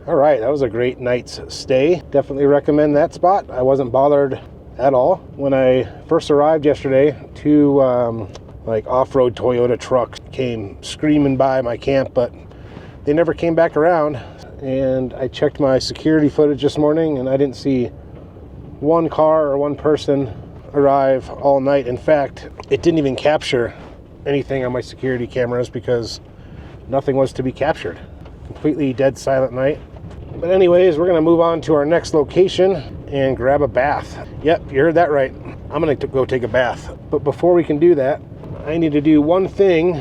All right, that was a great night's stay. Definitely recommend that spot. I wasn't bothered at all. When I first arrived yesterday, two like off-road Toyota trucks came screaming by my camp, but they never came back around. And I checked my security footage this morning and I didn't see one car or one person arrive all night. In fact, it didn't even capture anything on my security cameras because nothing was to be captured. Completely dead silent night. But anyways, we're gonna move on to our next location and grab a bath. Yep, you heard that right. I'm gonna go take a bath. But before we can do that, I need to do one thing,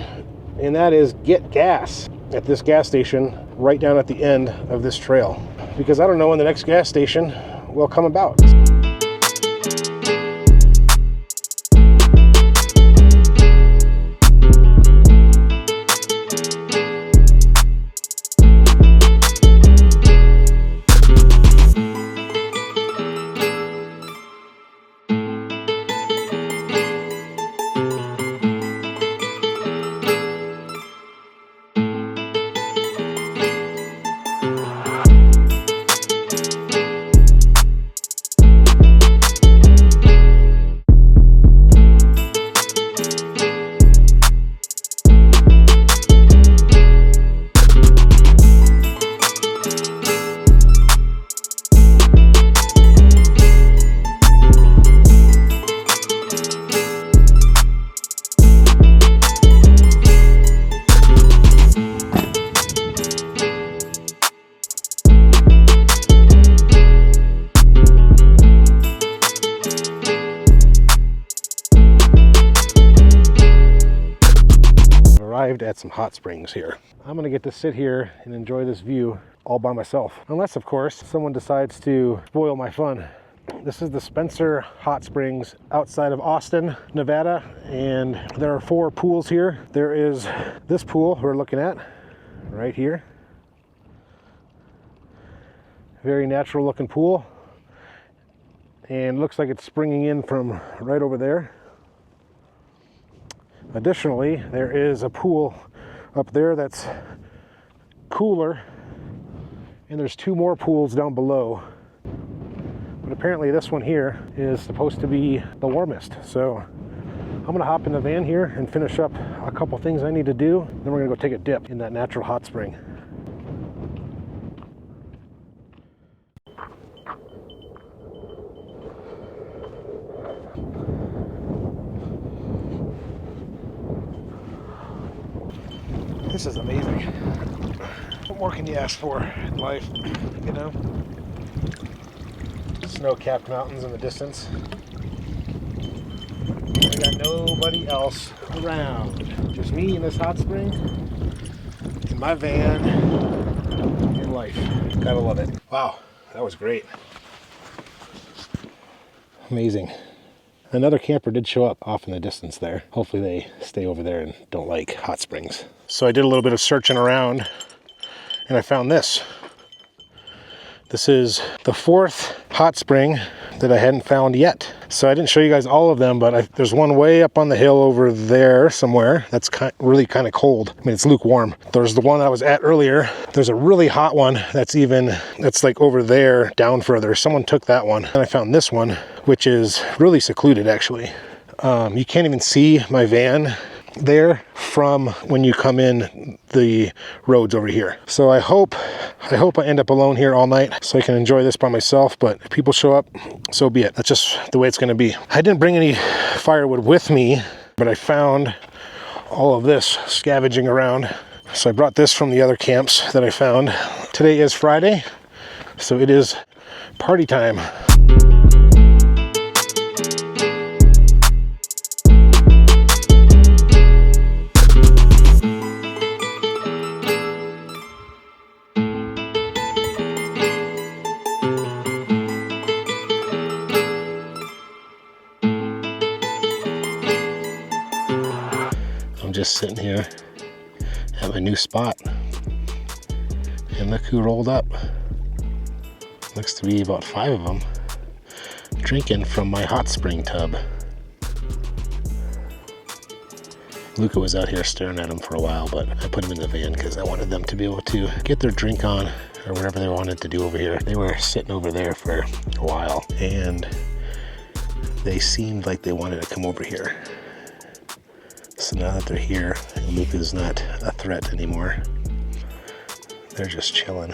and that is get gas at this gas station right down at the end of this trail, because I don't know when the next gas station will come about. Arrived at some hot springs here. I'm gonna get to sit here and enjoy this view all by myself, unless of course someone decides to spoil my fun. This is the Spencer Hot Springs outside of Austin, Nevada, and there are 4 pools here. There is this pool we're looking at right here. Very natural looking pool, and looks like it's springing in from right over there. Additionally, there is a pool up there that's cooler, and there's 2 more pools down below. But apparently this one here is supposed to be the warmest. So I'm gonna hop in the van here and finish up a couple things I need to do. Then we're gonna go take a dip in that natural hot spring. This is amazing. What more can you ask for in life, you know? Snow-capped mountains in the distance. I got nobody else around. Just me in this hot spring, in my van, in life. Gotta love it. Wow, that was great. Amazing. Another camper did show up off in the distance there. Hopefully they stay over there and don't like hot springs. So I did a little bit of searching around and I found this. This is the 4th hot spring that I hadn't found yet. So I didn't show you guys all of them, but there's one way up on the hill over there somewhere that's really kind of cold. I mean, it's lukewarm. There's the one I was at earlier. There's a really hot one that's like over there down further. Someone took that one. And I found this one, which is really secluded actually. You can't even see my van there from when you come in the roads over here. So I hope I end up alone here all night so I can enjoy this by myself, but if people show up, so be it. That's just the way it's going to be. I didn't bring any firewood with me, but I found all of this scavenging around. So I brought this from the other camps that I found. Today is Friday, so it is party time. I'm just sitting here at my new spot, and look who rolled up. Looks to be about 5 of them drinking from my hot spring tub. Luca was out here staring at them for a while, but I put him in the van because I wanted them to be able to get their drink on or whatever they wanted to do over here. They were sitting over there for a while, and they seemed like they wanted to come over here. So now that they're here, Luke is not a threat anymore. They're just chilling.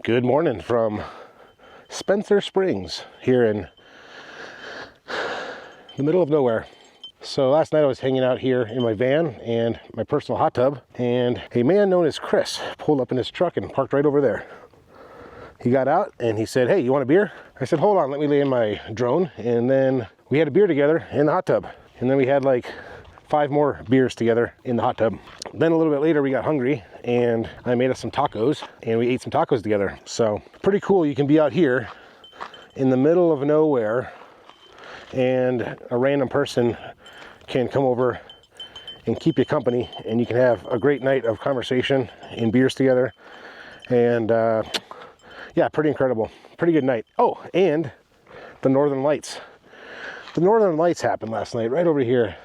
Good morning from Spencer Springs here in the middle of nowhere. So last night I was hanging out here in my van and my personal hot tub, and a man known as Chris pulled up in his truck and parked right over there. He got out and he said, "Hey, you want a beer?" I said, "Hold on, let me lay in my drone." And then we had a beer together in the hot tub. And then we had like 5 more beers together in the hot tub. Then a little bit later we got hungry and I made us some tacos and we ate some tacos together. So pretty cool. You can be out here in the middle of nowhere and a random person can come over and keep you company, and you can have a great night of conversation and beers together. And yeah, pretty incredible. Pretty good night. Oh, and the Northern Lights. The Northern Lights happened last night right over here.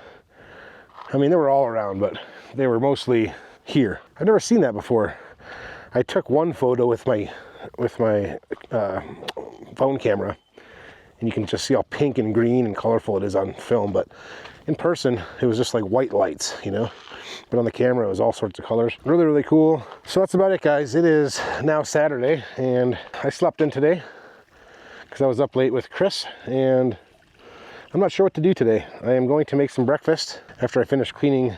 I mean, they were all around, but they were mostly here. I've never seen that before. I took one photo with my phone camera, and you can just see how pink and green and colorful it is on film, but in person it was just like white lights, you know, but on the camera it was all sorts of colors. Really, really cool. So that's about it, guys. It is now Saturday, and I slept in today because I was up late with Chris, and I'm not sure what to do today. I am going to make some breakfast after I finish cleaning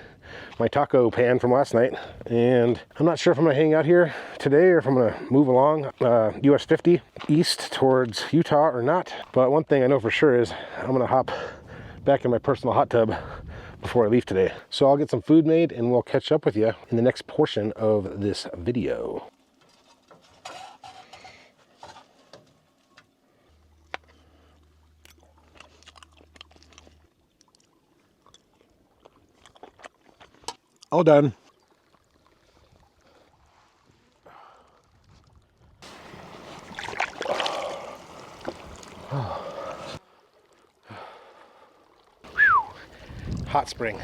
my taco pan from last night, and I'm not sure if I'm gonna hang out here today or if I'm gonna move along US 50 east towards Utah or not. But one thing I know for sure is I'm gonna hop back in my personal hot tub before I leave today. So I'll get some food made and we'll catch up with you in the next portion of this video. All done. Hot spring.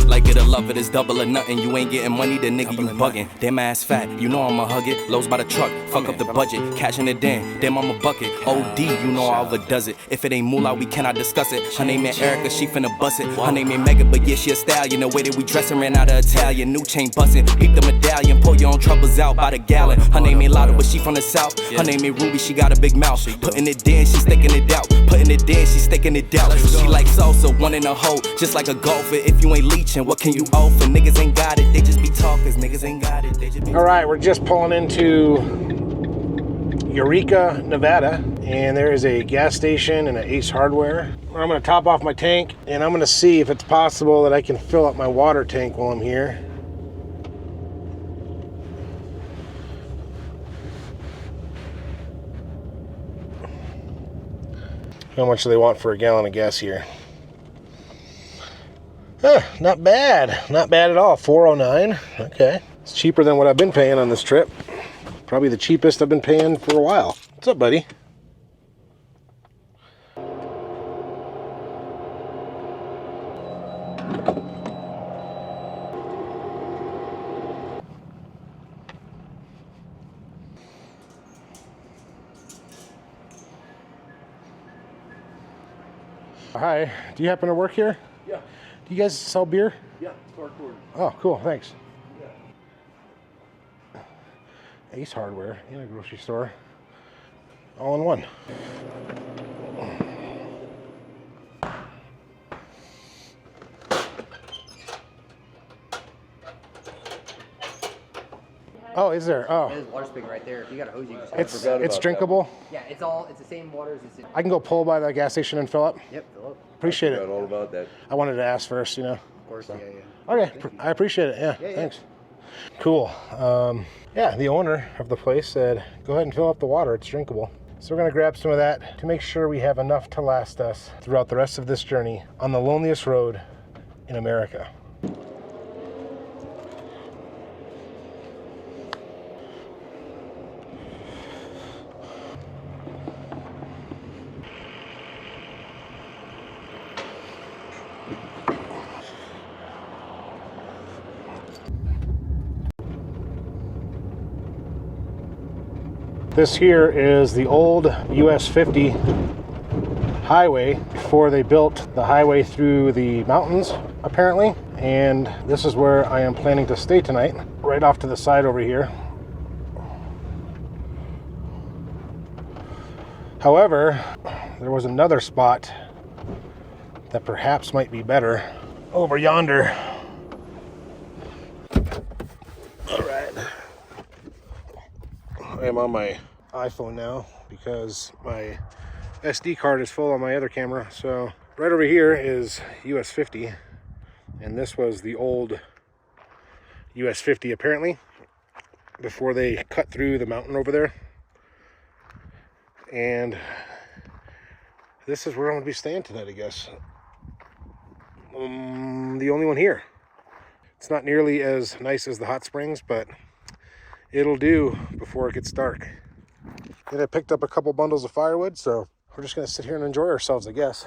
Like it or love it, it's double or nothing. You ain't getting money, the nigga you bugging. Damn ass fat, you know I'ma hug it. Lows by the truck, fuck up the budget. Cashing it in, damn I'm a bucket. OD, you know I overdoes it. If it ain't moolah, we cannot discuss it. Her name ain't Erica, she finna bust it. Her name ain't Mega, but yeah, she a stallion. The way that we dressin' ran out of Italian. New chain bustin', peep the medallion. Pull your own troubles out by the gallon. Her name ain't Lotta, but she from the south. Her name ain't Ruby, she got a big mouth. Putting it in, she sticking it out. Putting it in, she sticking it out. She like salsa, one in a hole, just like a golfer. If you ain't leeching, what can you offer? Niggas ain't got it, they just be talkers. Niggas ain't got it, they just be. All right, we're just pulling into Eureka, Nevada, and there is a gas station and an Ace Hardware. I'm gonna top off my tank, and I'm gonna see if it's possible that I can fill up my water tank while I'm here. How much do they want for a gallon of gas here? Not bad. Not bad at all. $4.09. Okay. It's cheaper than what I've been paying on this trip. Probably the cheapest I've been paying for a while. What's up, buddy? Hi. Do you happen to work here? Yeah. Do you guys sell beer? Yeah, Clarkwood. Oh, cool. Thanks. Yeah. Ace Hardware in a grocery store. All in one. Oh, is there? Oh. There's water spring right there. If you got a hose, you can just It's drinkable? Yeah, it's the same water as it's. I can go pull by the gas station and fill up? Yep, fill up. Appreciate I it. forgot all about that. I wanted to ask first, you know. Of course, yeah. Okay, I appreciate it. Yeah, thanks. Cool. Yeah, the owner of the place said, go ahead and fill up the water. It's drinkable. So we're going to grab some of that to make sure we have enough to last us throughout the rest of this journey on the loneliest road in America. This here is the old US 50 highway before they built the highway through the mountains, apparently. And this is where I am planning to stay tonight, right off to the side over here. However, there was another spot that perhaps might be better over yonder. All right. I am on my iPhone now because my SD card is full on my other camera. So right over here is US 50, and this was the old US 50 apparently before they cut through the mountain over there. And this is where I'm going to be staying tonight, I guess. The only one here. It's not nearly as nice as the hot springs, but it'll do before it gets dark. Then I picked up a couple bundles of firewood, so we're just gonna sit here and enjoy ourselves, I guess.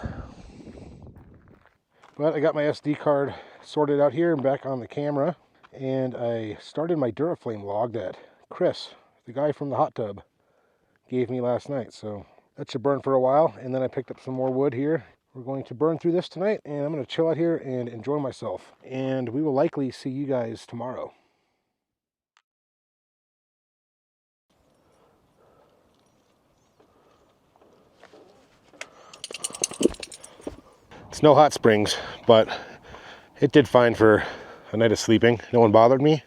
But I got my SD card sorted out here and back on the camera, and I started my Duraflame log that Chris, the guy from the hot tub, gave me last night. So that should burn for a while, and then I picked up some more wood here. We're going to burn through this tonight, and I'm gonna chill out here and enjoy myself. And we will likely see you guys tomorrow. It's no hot springs, but it did fine for a night of sleeping. No one bothered me.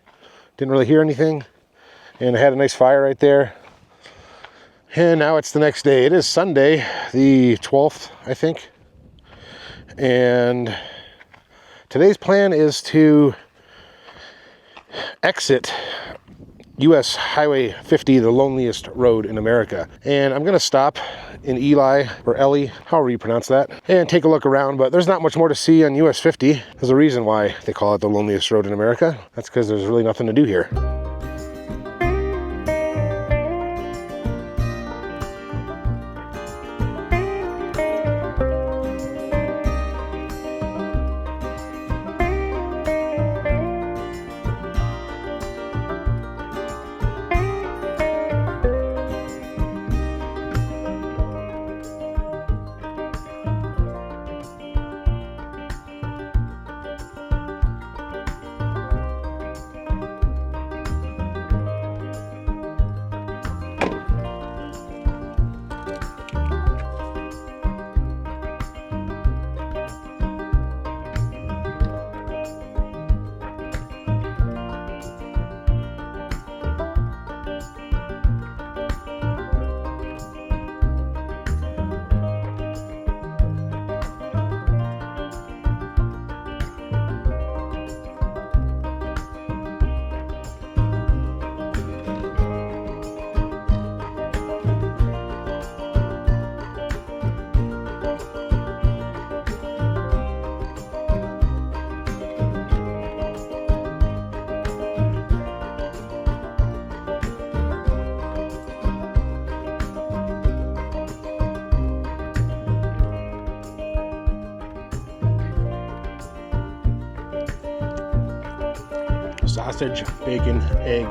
Didn't really hear anything. And I had a nice fire right there. And now it's the next day. It is Sunday, the 12th, I think. And today's plan is to exit US Highway 50, the loneliest road in America. And I'm gonna stop in Eli, or Ellie, however you pronounce that, and take a look around. But there's not much more to see on US 50. There's a reason why they call it the loneliest road in America. That's because there's really nothing to do here. Sausage, bacon, egg,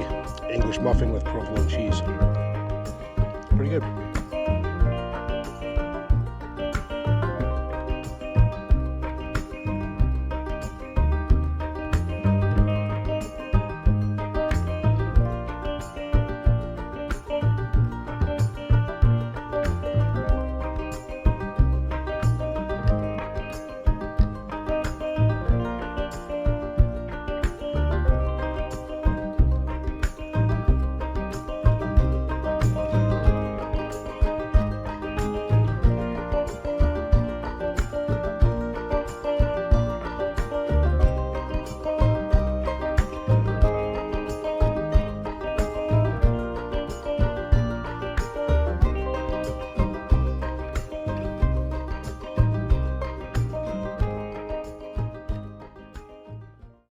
English muffin with provolone cheese. Pretty good.